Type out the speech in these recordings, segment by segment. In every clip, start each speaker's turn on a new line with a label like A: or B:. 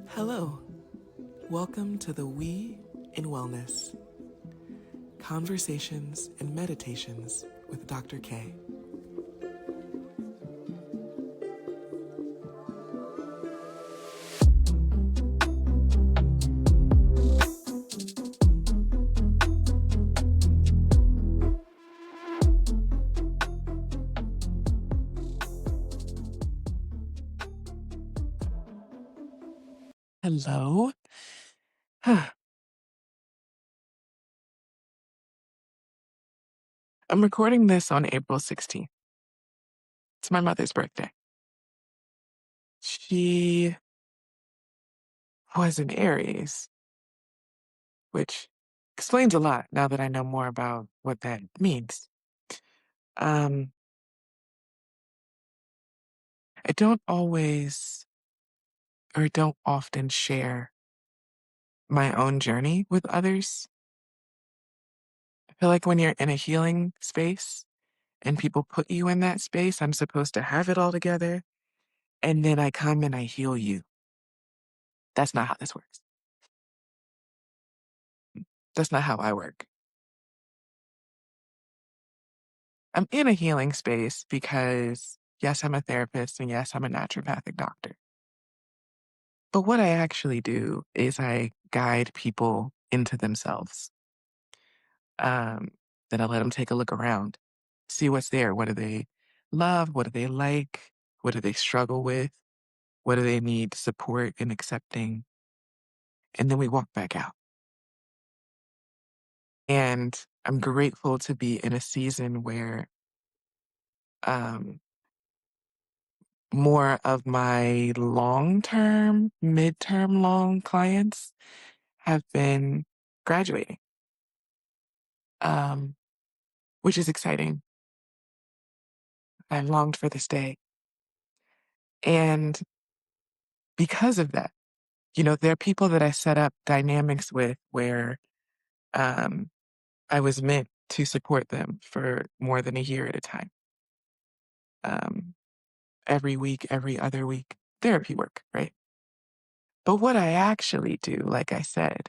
A: Hello, welcome to the We in Wellness Conversations and Meditations with Dr. K. Hello. I'm recording this on April 16th. It's my mother's birthday. She was an Aries, which explains a lot now that I know more about what that means. Um, I don't always or don't often share my own journey with others. I feel like when you're in a healing space and people put you in that space, I'm supposed to have it all together. And then I come and I heal you. That's not how this works. That's not how I work. I'm in a healing space because, yes, I'm a therapist and yes, I'm a naturopathic doctor. But what I actually do is I guide people into themselves. Um, then I let them take a look around, see what's there. What do they love? What do they like? What do they struggle with? What do they need support in accepting? And then we walk back out. And I'm grateful to be in a season where um, more of my long-term, midterm long clients have been graduating, um, which is exciting. I longed for this day. And because of that, there are people that I set up dynamics with where um, I was meant to support them for more than a year at a time. Um, every week, every other week, therapy work, right? But what I actually do, like I said,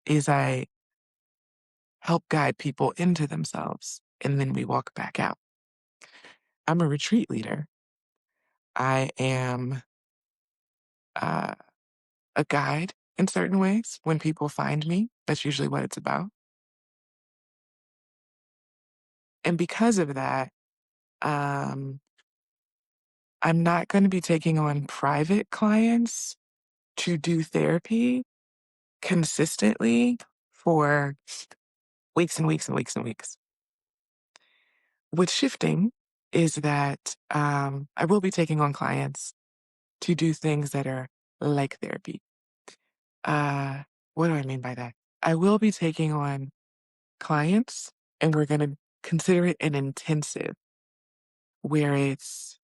A: is I help guide people into themselves and then we walk back out. I'm a retreat leader. I am uh, a guide in certain ways. When people find me, that's usually what it's about. And because of that, um, I'm not going to be taking on private clients to do therapy consistently for weeks and weeks and weeks and weeks. What's shifting is that I will be taking on clients to do things that are like therapy. Uh, what do I mean by that? I will be taking on clients and we're going to consider it an intensive where it's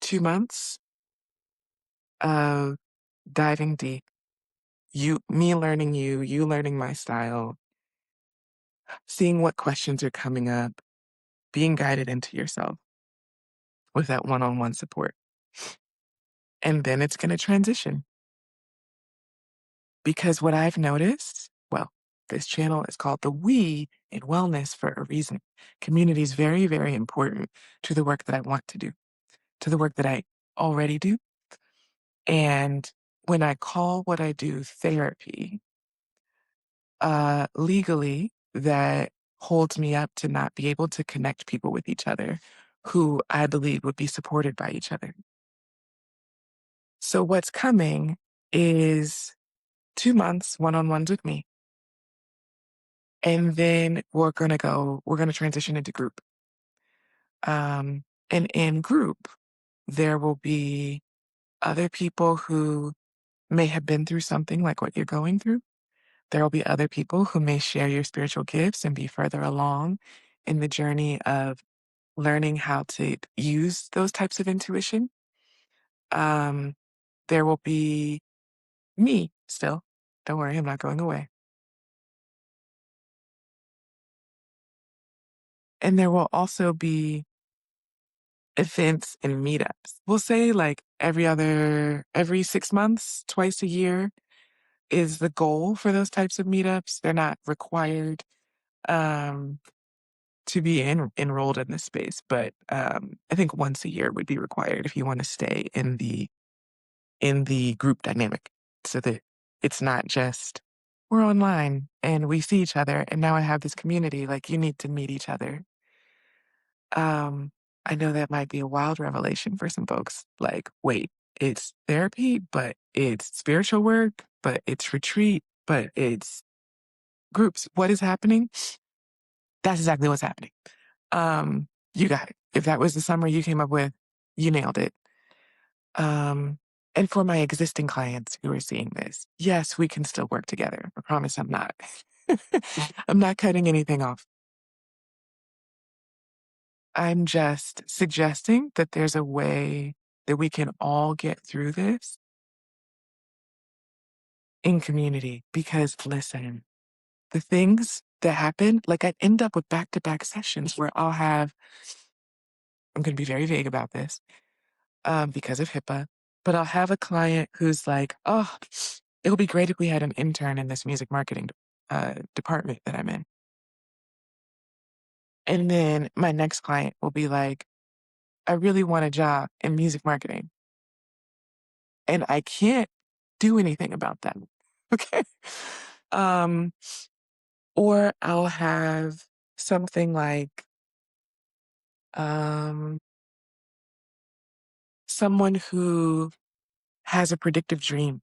A: 2 months of diving deep. Me learning you, you learning my style, seeing what questions are coming up, being guided into yourself with that one-on-one support. And then it's going to transition. Because what I've noticed, well, this channel is called the We in Wellness for a reason. Community is very, very important to the work that I want to do, to the work that I already do. And when I call what I do therapy, legally, that holds me up to not be able to connect people with each other who I believe would be supported by each other. So what's coming is 2 months one-on-ones with me. And then we're going to transition into group. And in group, there will be other people who may have been through something like what you're going through. There will be other people who may share your spiritual gifts and be further along in the journey of learning how to use those types of intuition. Um, there will be me still. Don't worry, I'm not going away. And there will also be events and meetups. We'll say like every 6 months, twice a year is the goal for those types of meetups. They're not required um, to be enrolled in this space, but I think once a year would be required if you want to stay in the group dynamic, so that it's not just we're online and we see each other and now I have this community. Like you need to meet each other. Um, I know that might be a wild revelation for some folks. Like, wait, it's therapy, but it's spiritual work, but it's retreat, but it's groups. What is happening? That's exactly what's happening. You got it. If that was the summary you came up with, you nailed it. Um, and for my existing clients who are seeing this, yes, we can still work together. I promise I'm not. I'm not cutting anything off. I'm just suggesting that there's a way that we can all get through this in community. Because listen, the things that happen, like I end up with back to back sessions where I'm going to be very vague about this because of HIPAA, but I'll have a client who's like, oh, it would be great if we had an intern in this music marketing department that I'm in. And then my next client will be like, I really want a job in music marketing. And I can't do anything about that. Okay. Um, or I'll have something like um, someone who has a predictive dream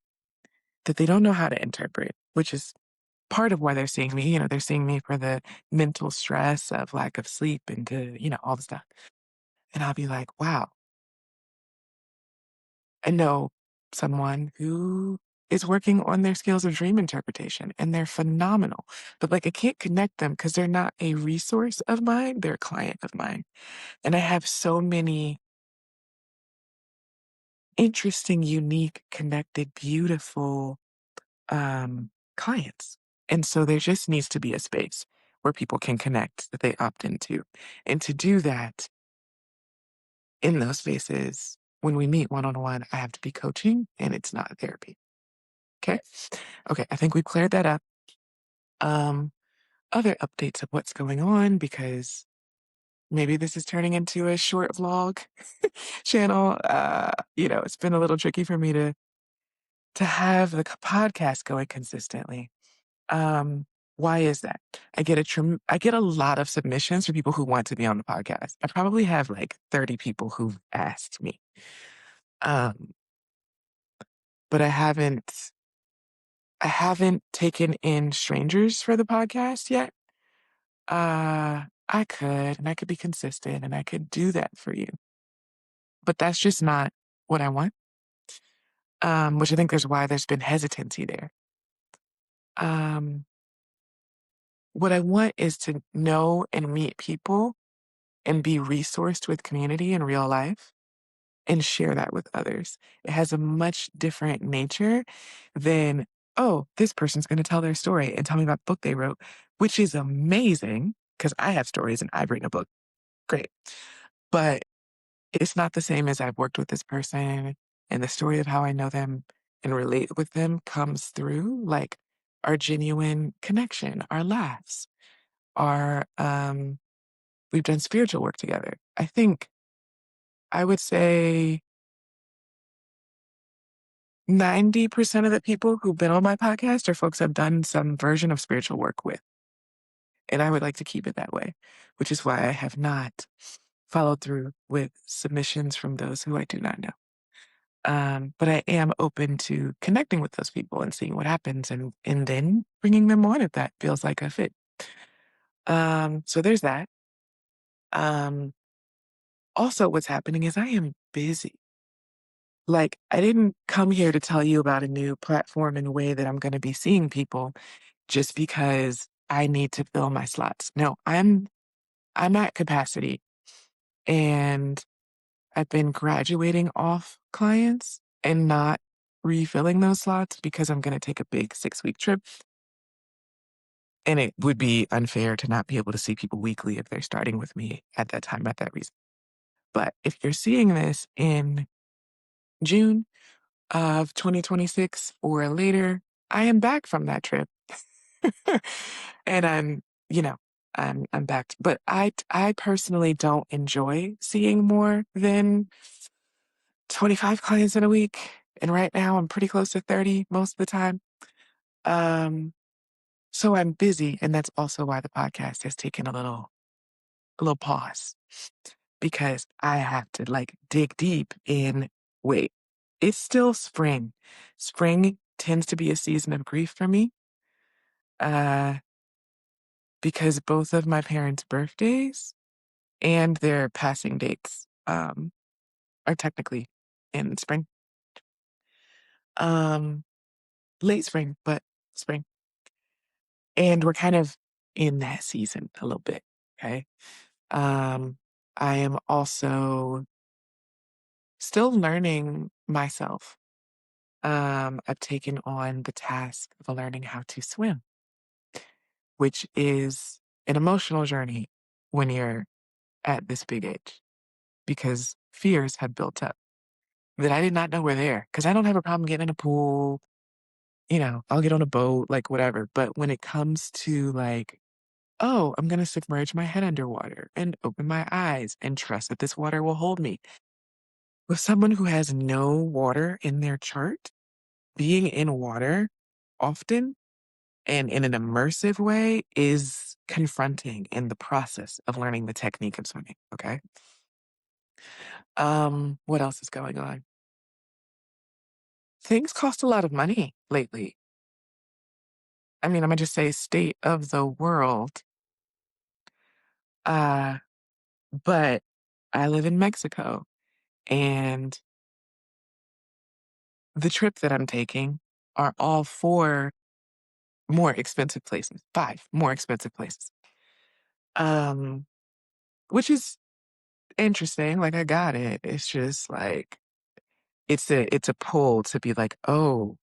A: that they don't know how to interpret, which is part of why they're seeing me. You know, they're seeing me for the mental stress of lack of sleep and all the stuff. And I'll be like, wow, I know someone who is working on their skills of dream interpretation and they're phenomenal. But like I can't connect them because they're not a resource of mine, they're a client of mine. And I have so many interesting, unique, connected, beautiful clients. And so there just needs to be a space where people can connect that they opt into. And to do that in those spaces, when we meet one on one, I have to be coaching and it's not therapy. Okay. Okay. I think we cleared that up. Um, Other updates of what's going on because maybe this is turning into a short vlog channel. It's been a little tricky for me to have the podcast going consistently. Why is that? I get a lot of submissions for people who want to be on the podcast. I probably have like 30 people who've asked me. Um, but I haven't taken in strangers for the podcast yet. I could, and I could be consistent and I could do that for you. But that's just not what I want. Which I think there's why there's been hesitancy there. Um, what I want is to know and meet people and be resourced with community in real life and share that with others. It has a much different nature than, oh, this person's going to tell their story and tell me about the book they wrote, which is amazing because I have stories and I've written a book. Great. But it's not the same as I've worked with this person and the story of how I know them and relate with them comes through like our genuine connection, our laughs, our we've done spiritual work together. I think I would say 90% of the people who've been on my podcast are folks I've done some version of spiritual work with. And I would like to keep it that way, which is why I have not followed through with submissions from those who I do not know. But I am open to connecting with those people and seeing what happens and then bringing them on if that feels like a fit. So there's that. Um, Also, what's happening is I am busy. Like, I didn't come here to tell you about a new platform and a way that I'm going to be seeing people just because I need to fill my slots. No, I'm at capacity and I've been graduating off clients and not refilling those slots because I'm going to take a big 6-week trip. And it would be unfair to not be able to see people weekly if they're starting with me at that time, at that reason. But if you're seeing this in June of 2026 or later, I am back from that trip. And I'm, you know, I'm back. But I personally don't enjoy seeing more than 25 clients in a week. And right now I'm pretty close to 30 most of the time. Um, so I'm busy, and that's also why the podcast has taken a little pause, because I have to like dig deep in, wait, it's still spring. Spring tends to be a season of grief for me. Uh, because both of my parents' birthdays and their passing dates are technically in spring. Um, late spring, but spring. And we're kind of in that season a little bit. Okay. Um, I am also still learning myself. I've taken on the task of learning how to swim, which is an emotional journey when you're at this big age, because fears have built up that I did not know were there. Because I don't have a problem getting in a pool, I'll get on a boat, like whatever. But when it comes to like, oh, I'm going to submerge my head underwater and open my eyes and trust that this water will hold me. With someone who has no water in their chart, being in water often and in an immersive way is confronting in the process of learning the technique of swimming. Okay. What else is going on? Things cost a lot of money lately. I mean, I'm gonna just say state of the world. Uh, but I live in Mexico, and the trip that I'm taking are all 4 more expensive places, 5 more expensive places. Um, which is interesting. Like I got it. It's just like it's a pull to be like, oh,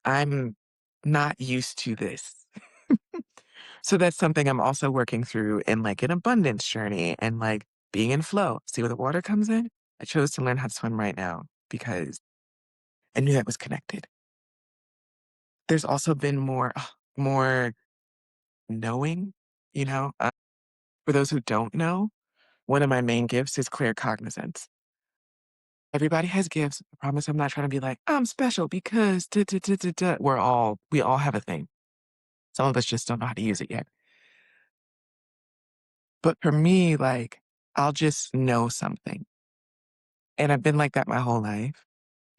A: I'm not used to this. So that's something I'm also working through in like an abundance journey and like being in flow. See where the water comes in? I chose to learn how to swim right now because I knew that was connected. There's also been more knowing, you know. For those who don't know, one of my main gifts is clear cognizance. Everybody has gifts. I promise I'm not trying to be like, I'm special because da, da, da, da, da. We all have a thing. Some of us just don't know how to use it yet. But for me, like, I'll just know something. And I've been like that my whole life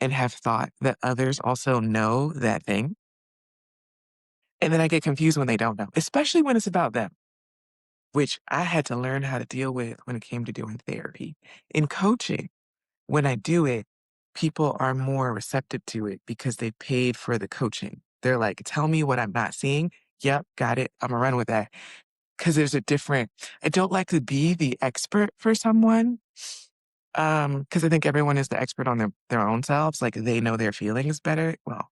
A: and have thought that others also know that thing. And then I get confused when they don't know, especially when it's about them, which I had to learn how to deal with when it came to doing therapy. In coaching, when I do it, people are more receptive to it because they paid for the coaching. They're like, tell me what I'm not seeing. Yep, got it. I'm gonna run with that. Cause there's a different, I don't like to be the expert for someone. Cause I think everyone is the expert on their own selves. Like they know their feelings better. Well,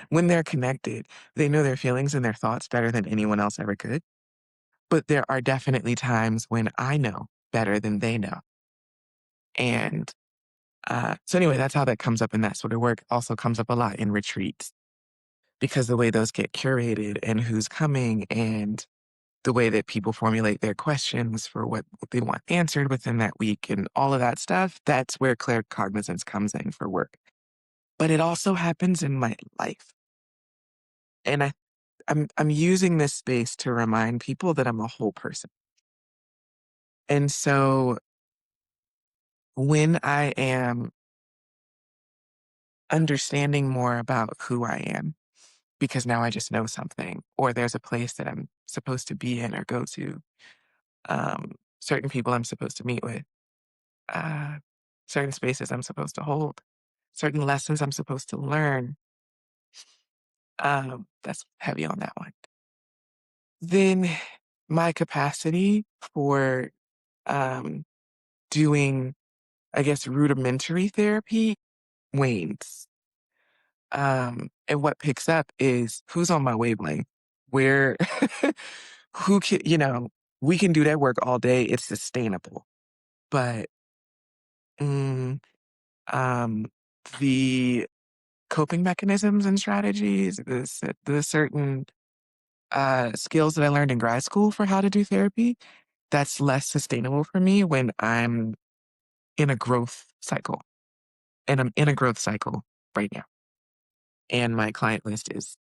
A: when they're connected, they know their feelings and their thoughts better than anyone else ever could. But there are definitely times when I know better than they know. And so anyway, that's how that comes up in that sort of work. Also comes up a lot in retreats because the way those get curated and who's coming and the way that people formulate their questions for what they want answered within that week and all of that stuff, that's where clear cognizance comes in for work. But it also happens in my life. And I'm using this space to remind people that I'm a whole person. And so when I am understanding more about who I am, because now I just know something, or there's a place that I'm supposed to be in or go to, certain people I'm supposed to meet with, uh, certain spaces I'm supposed to hold, certain lessons I'm supposed to learn. That's heavy on that one. Then my capacity for um, doing, I guess, rudimentary therapy wanes. And what picks up is who's on my wavelength, where, who can, we can do that work all day. It's sustainable. but mm, um, the coping mechanisms and strategies, the certain skills that I learned in grad school for how to do therapy, that's less sustainable for me when I'm in a growth cycle. And I'm in a growth cycle right now. And my client list is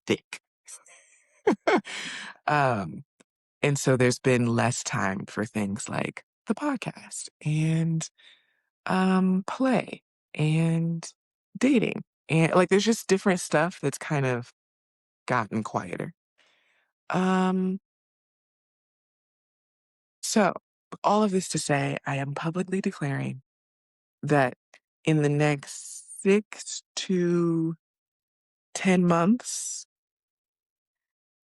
A: thick. um, and so there's been less time for things like the podcast and play and dating. And like there's just different stuff that's kind of gotten quieter. Um, so all of this to say, I am publicly declaring that in the next 6 to 10 months,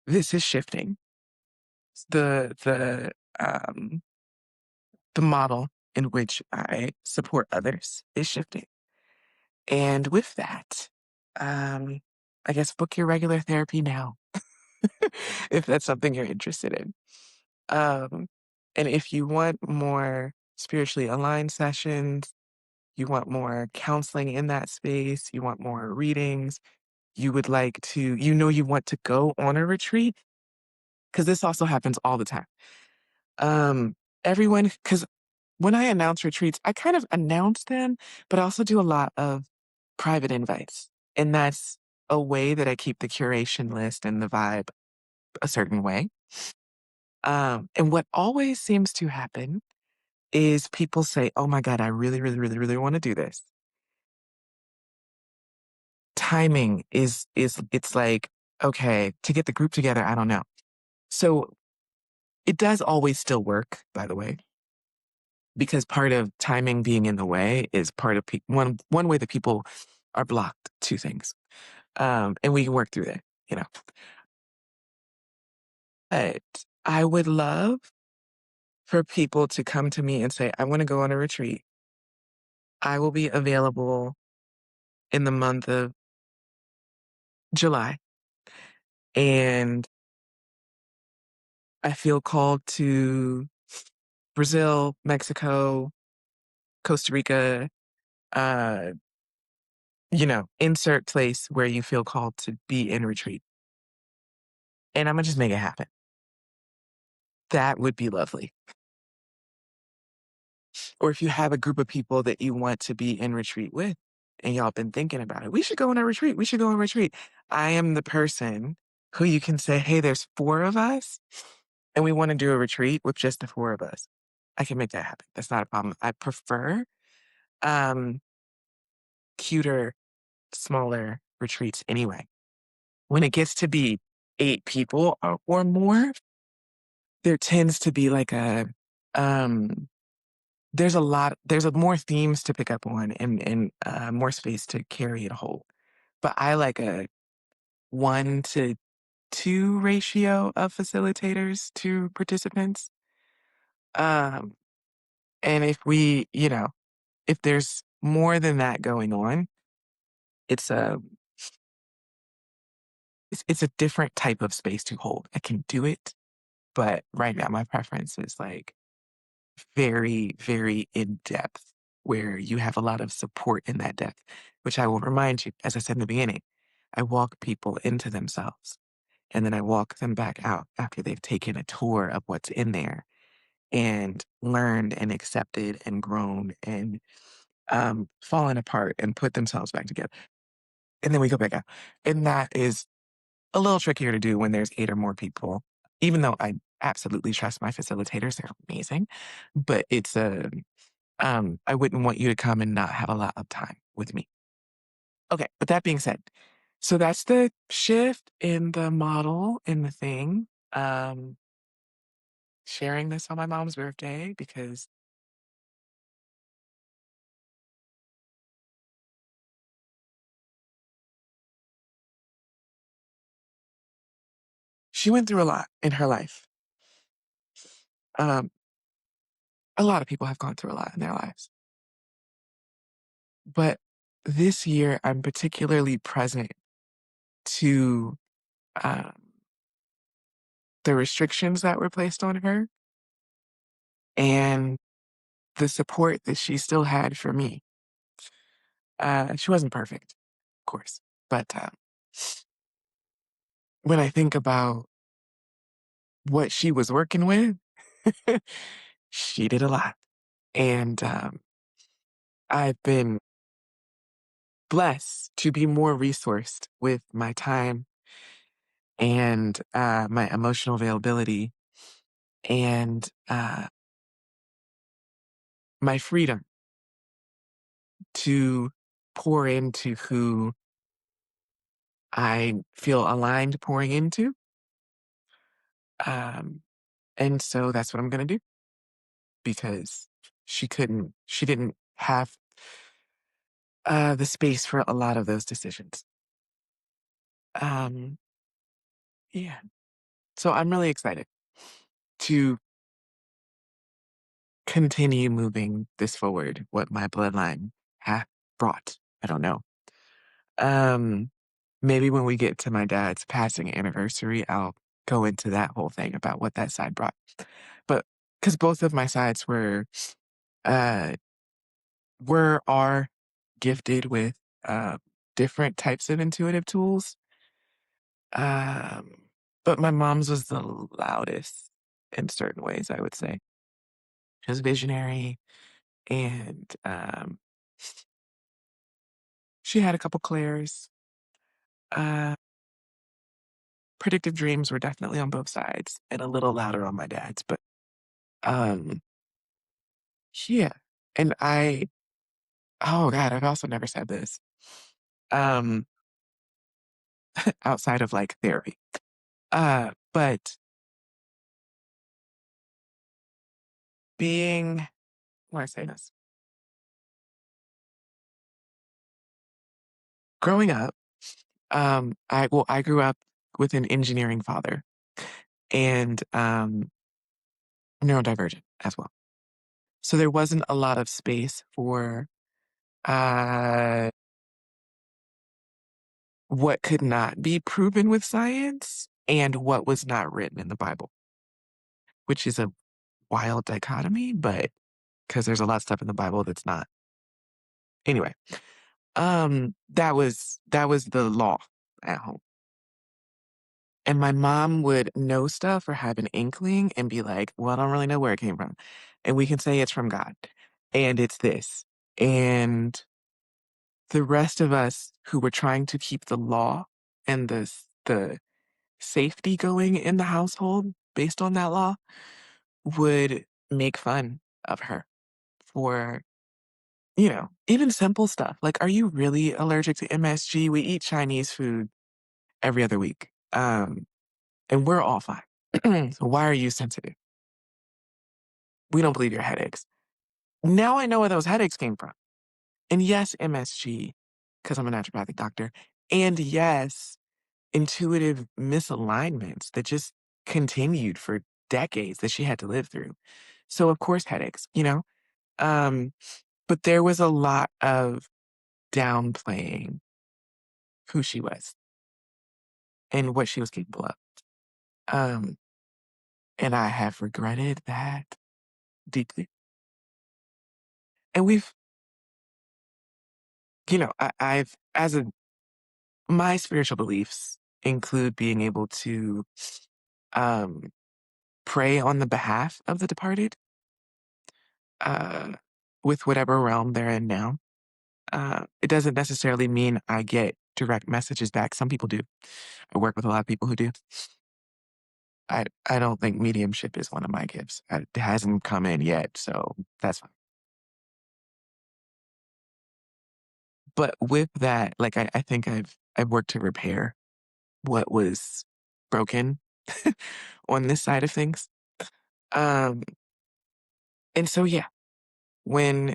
A: this is shifting. The the model in which I support others is shifting. And with that, um, I guess book your regular therapy now if that's something you're interested in. Um, and if you want more spiritually aligned sessions, you want more counseling in that space, you want more readings, you would like to, you want to go on a retreat, because this also happens all the time. Um, everyone, because when I announce retreats, I kind of announce them, but I also do a lot of private invites. And that's a way that I keep the curation list and the vibe a certain way. And what always seems to happen is people say, oh my God, I really, really, really, really want to do this. Timing is it's like, okay, to get the group together, I don't know. So it does always still work, by the way, because part of timing being in the way is part of one way that people are blocked to things. And we can work through that, you know. But I would love for people to come to me and say, I want to go on a retreat. I will be available in the month of July. And I feel called to Brazil, Mexico, Costa Rica, uh, insert place where you feel called to be in retreat. And I'm gonna just make it happen. That would be lovely. Or if you have a group of people that you want to be in retreat with and y'all been thinking about it, we should go on a retreat. We should go on a retreat. I am the person who you can say, hey, there's 4 of us and we want to do a retreat with just the 4 of us. I can make that happen. That's not a problem. I prefer um, cuter, smaller retreats anyway. When it gets to be 8 people or more, there tends to be like um, there's more themes to pick up on and more space to carry it whole. But I like a 1 to 2 ratio of facilitators to participants. Um, and if there's more than that going on, it's a it's a different type of space to hold. I can do it, but right now my preference is like very, very in depth, where you have a lot of support in that depth, which I will remind you, as I said in the beginning, I walk people into themselves and then I walk them back out after they've taken a tour of what's in there and learned and accepted and grown and fallen apart and put themselves back together. And then we go back out. And that is a little trickier to do when there's 8 or more people, even though I absolutely trust my facilitators. They're amazing. But I wouldn't want you to come and not have a lot of time with me. Okay, but that being said, so that's the shift in the model in the thing. Um, Sharing this on my mom's birthday because she went through a lot in her life. Um, a lot of people have gone through a lot in their lives. But this year, I'm particularly present to um, the restrictions that were placed on her and the support that she still had for me. She wasn't perfect, of course, but when I think about what she was working with, she did a lot. And I've been blessed to be more resourced with my time and my emotional availability and my freedom to pour into who I feel aligned pouring into. Um, and so that's what I'm going to do because she didn't have the space for a lot of those decisions. Um, yeah. So I'm really excited to continue moving this forward, what my bloodline hath brought. I don't know. Um, Maybe when we get to my dad's passing anniversary, I'll go into that whole thing about what that side brought. But because both of my sides uh are gifted with different types of intuitive tools. Um, but my mom's was the loudest in certain ways, I would say. She was visionary and she had a couple clairs. Uh, Predictive dreams were definitely on both sides and a little louder on my dad's, but um, yeah. And oh God, I've also never said this um, outside of like therapy. But being, why I say this, growing up, I grew up with an engineering father and neurodivergent as well. So there wasn't a lot of space for uh, what could not be proven with science and what was not written in the Bible, which is a wild dichotomy, but because there's a lot of stuff in the Bible that's not. Anyway, that was the law at home. And my mom would know stuff or have an inkling and be like, well, I don't really know where it came from. And we can say it's from God. And it's this. And the rest of us who were trying to keep the law and the safety going in the household based on that law would make fun of her for, even simple stuff. Like, are you really allergic to MSG? We eat Chinese food every other week. And we're all fine. So why are you sensitive? We don't believe your headaches. Now I know where those headaches came from. And yes, MSG, because I'm a naturopathic doctor. And yes, intuitive misalignments that just continued for decades that she had to live through. So of course headaches. Um, but there was a lot of downplaying who she was and what she was capable of. Um, and I have regretted that deeply. And I've my spiritual beliefs include being able to um, pray on the behalf of the departed uh, with whatever realm they're in now. It doesn't necessarily mean I get direct messages back. Some people do. I work with a lot of people who do. I don't think mediumship is one of my gifts. It hasn't come in yet, so that's fine. But with that, like I think I've worked to repair what was broken on this side of things. Um, and so yeah, when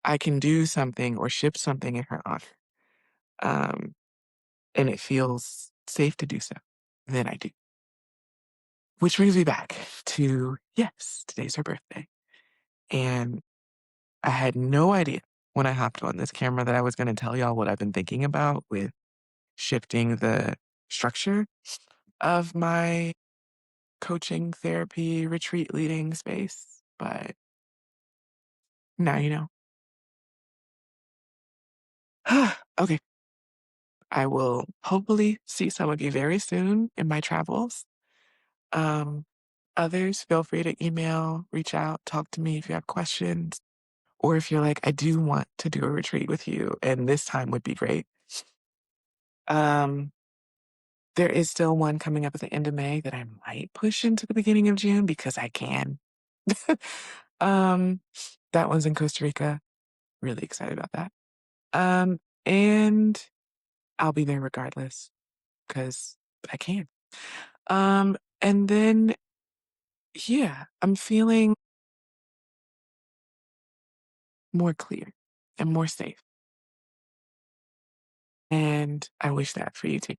A: I can do something or ship something in her honor, um, and it feels safe to do so, then I do. Which brings me back to yes, today's her birthday. And I had no idea when I hopped on this camera that I was going to tell y'all what I've been thinking about with shifting the structure of my coaching, therapy, retreat leading space. But Now you know. Okay. I will hopefully see some of you very soon in my travels. Um, Others, feel free to email, reach out, talk to me if you have questions, or if you're like, I do want to do a retreat with you, and this time would be great. Um, there is still one coming up at the end of May that I might push into the beginning of June because I can. um, that one's in Costa Rica. Really excited about that. And I'll be there regardless because I can. And then, yeah, I'm feeling more clear and more safe. And I wish that for you too.